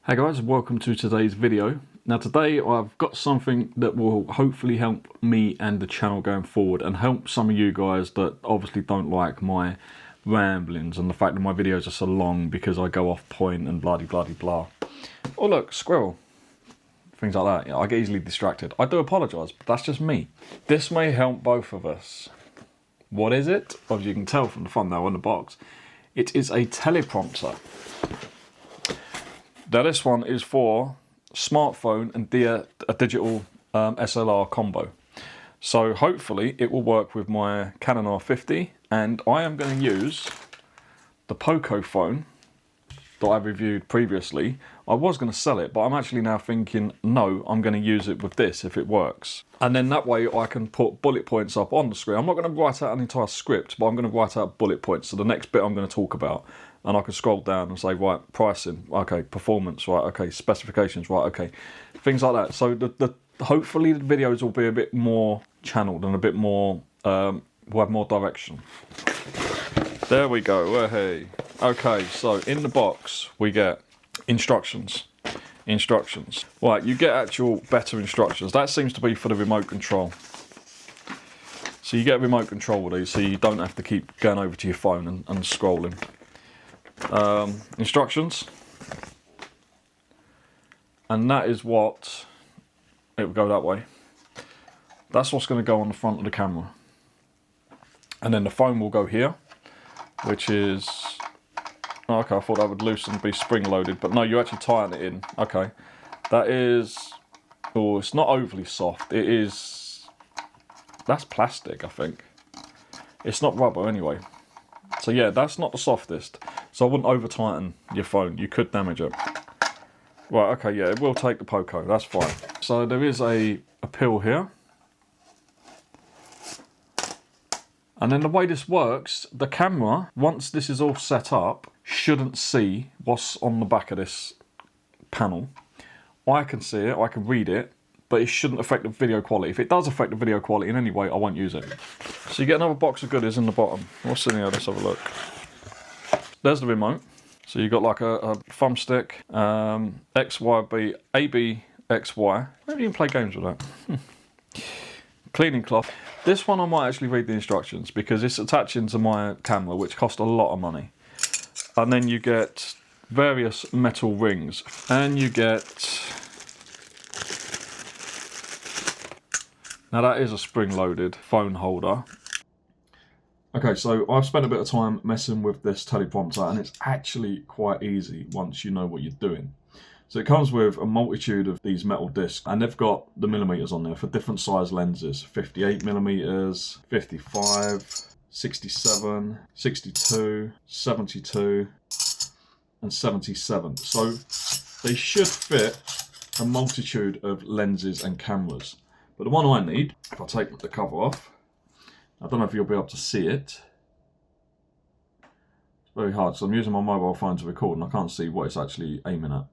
Hey guys, welcome to today's video. Now today I've got something that will hopefully help me and the channel going forward and help some of you guys that obviously don't like my ramblings and the fact that my videos are so long because I go off point and blah blah blah. Oh look, squirrel. Things like that. I get easily distracted. I do apologise, but that's just me. This may help both of us. What is it? As you can tell from the thumbnail on the box, it is a teleprompter. Now this one is for smartphone and a digital SLR combo. So hopefully it will work with my Canon R50, and I am going to use the Poco phone that I reviewed previously. I was going to sell it, but I'm actually now thinking, no, I'm going to use it with this if it works. And then that way I can put bullet points up on the screen. I'm not going to write out an entire script, but I'm going to write out bullet points. So the next bit I'm going to talk about. And I can scroll down and say, right, pricing, okay, performance, right, okay, specifications, right, okay, things like that. So hopefully the videos will be a bit more channeled and a bit more, will have more direction. There we go, hey. Okay, so in the box we get instructions. Right, you get actual better instructions. That seems to be for the remote control. So you get a remote control with these, so you don't have to keep going over to your phone and scrolling. Instructions, and that is what it will go that way. That's what's going to go on the front of the camera, and then the phone will go here, which is okay. I thought that would loosen and be spring loaded, but no, you actually tighten it in. Okay, that is, oh, it's not overly soft. It is, that's plastic, I think. It's not rubber anyway. So yeah, that's not the softest. So I wouldn't over tighten your phone, you could damage it. Right, okay, yeah, it will take the Poco, that's fine. So there is a pill here. And then the way this works, the camera, once this is all set up, shouldn't see what's on the back of this panel. I can see it, I can read it, but it shouldn't affect the video quality. If it does affect the video quality in any way, I won't use it. So you get another box of goodies in the bottom. What's in here? Let's have a look. There's the remote. So you've got like a thumbstick, XYB, AB, XY. Maybe you can play games with that. Cleaning cloth. This one I might actually read the instructions because it's attaching to my camera, which cost a lot of money. And then you get various metal rings. And you get... Now that is a spring-loaded phone holder. Okay, so I've spent a bit of time messing with this teleprompter, and it's actually quite easy once you know what you're doing. So it comes with a multitude of these metal discs, and they've got the millimeters on there for different size lenses. 58 millimeters, 55, 67, 62, 72, and 77. So they should fit a multitude of lenses and cameras. But the one I need, if I take the cover off, I don't know if you'll be able to see it. It's very hard, so I'm using my mobile phone to record and I can't see what it's actually aiming at.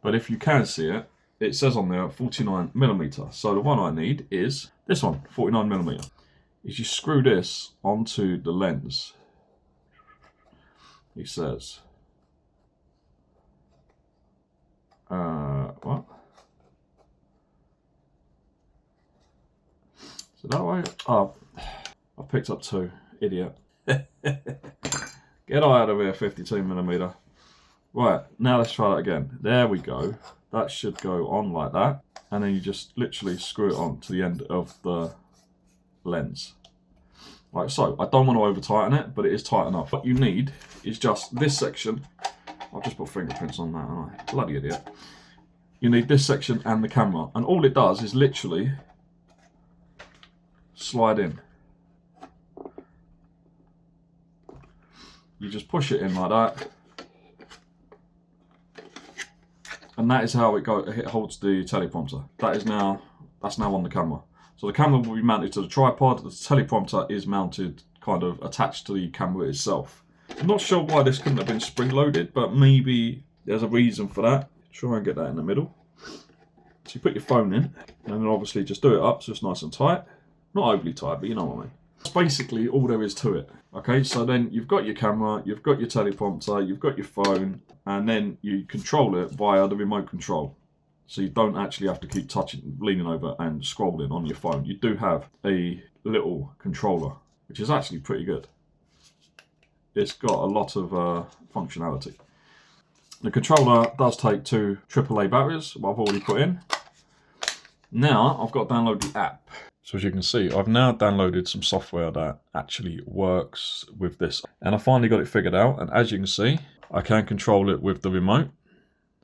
But if you can see it, it says on there 49mm. So the one I need is this one, 49mm. Is you screw this onto the lens. He says. What? So that way, oh, I picked up two, idiot. Get out of here, 52mm. Right, now let's try that again. There we go. That should go on like that. And then you just literally screw it on to the end of the lens. Like so. I don't want to over tighten it, but it is tight enough. What you need is just this section. I've just put fingerprints on that, haven't I? Bloody idiot. You need this section and the camera. And all it does is literally slide in. You just push it in like that, and that is how it holds the teleprompter. That's now on the camera. So the camera will be mounted to the tripod. The teleprompter is mounted, kind of attached to the camera itself. I'm not sure why this couldn't have been spring-loaded, but maybe there's a reason for that. Try and get that in the middle. So you put your phone in, and then obviously just do it up so it's nice and tight. Not overly tight, but you know what I mean. That's basically all there is to it. Okay, so then you've got your camera, you've got your teleprompter, you've got your phone, and then you control it via the remote control. So you don't actually have to keep touching, leaning over and scrolling on your phone. You do have a little controller, which is actually pretty good. It's got a lot of functionality. The controller does take 2 AAA batteries, what I've already put in. Now I've got to download the app. So as you can see, I've now downloaded some software that actually works with this. And I finally got it figured out. And as you can see, I can control it with the remote.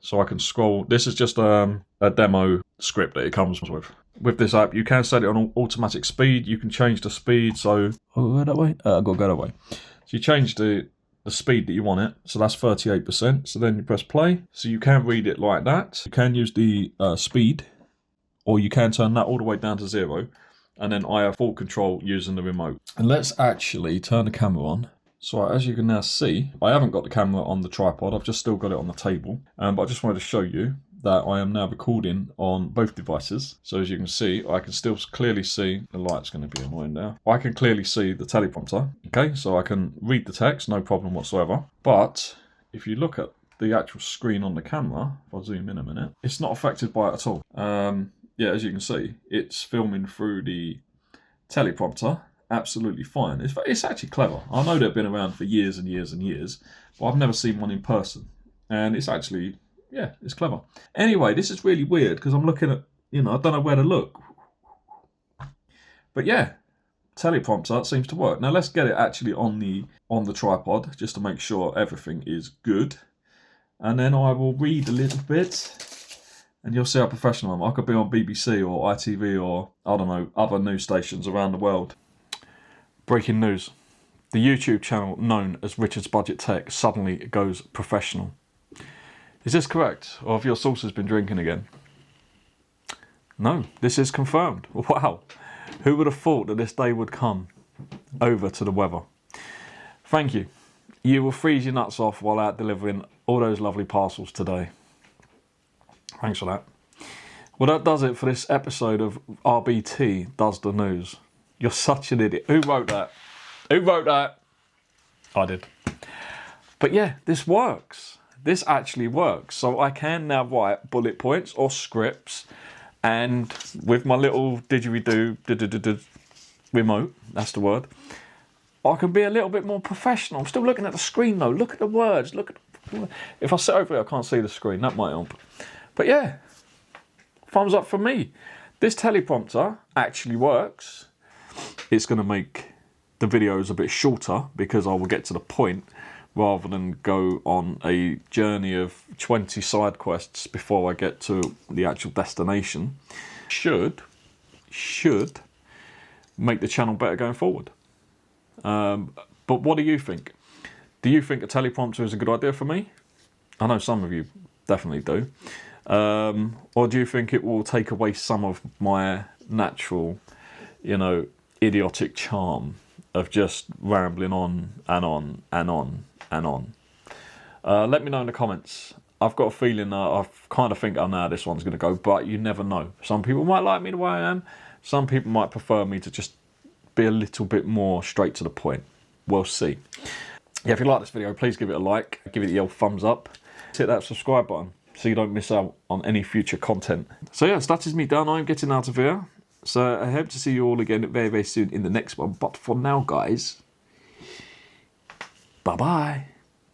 So I can scroll. This is just a demo script that it comes with. With this app, you can set it on automatic speed. You can change the speed. So, oh, go that way? I've got to go that way. So you change the speed that you want it. So that's 38%. So then you press play. So you can read it like that. You can use the speed, or you can turn that all the way down to 0. And then I have full control using the remote. And let's actually turn the camera on. So as you can now see, I haven't got the camera on the tripod. I've just still got it on the table. But I just wanted to show you that I am now recording on both devices. So as you can see, I can still clearly see, the light's going to be annoying now. I can clearly see the teleprompter. Okay, so I can read the text, no problem whatsoever. But if you look at the actual screen on the camera, if I zoom in a minute, it's not affected by it at all. Yeah, as you can see, it's filming through the teleprompter absolutely fine. It's actually clever. I know they've been around for years and years and years, but I've never seen one in person. And it's actually, yeah, it's clever. Anyway, this is really weird because I'm looking at, I don't know where to look. But yeah, teleprompter seems to work. Now let's get it actually on the tripod just to make sure everything is good. And then I will read a little bit. And you'll see how professional I am. I could be on BBC or ITV or, I don't know, other news stations around the world. Breaking news. The YouTube channel known as Richard's Budget Tech suddenly goes professional. Is this correct? Or have your sources been drinking again? No, this is confirmed. Wow. Who would have thought that this day would come? Over to the weather. Thank you. You will freeze your nuts off while out delivering all those lovely parcels today. Thanks for that. Well, that does it for this episode of RBT Does the News. You're such an idiot. Who wrote that? Who wrote that? I did. But yeah, this works. This actually works. So I can now write bullet points or scripts, and with my little didgeridoo remote, that's the word, I can be a little bit more professional. I'm still looking at the screen though. Look at the words. If I sit over here, I can't see the screen. That might help. But yeah, thumbs up from me. This teleprompter actually works. It's going to make the videos a bit shorter because I will get to the point rather than go on a journey of 20 side quests before I get to the actual destination. Should make the channel better going forward. But what do you think? Do you think a teleprompter is a good idea for me? I know some of you definitely do. Or do you think it will take away some of my natural, idiotic charm of just rambling on and on and on and on? Let me know in the comments. I've got a feeling I kind of think, oh no, this one's going to go, but you never know. Some people might like me the way I am. Some people might prefer me to just be a little bit more straight to the point. We'll see. Yeah, if you like this video, please give it a like. Give it the old thumbs up. Hit that subscribe button so you don't miss out on any future content. So yes, that is me done. I'm getting out of here. So I hope to see you all again very, very soon in the next one. But for now, guys, bye-bye.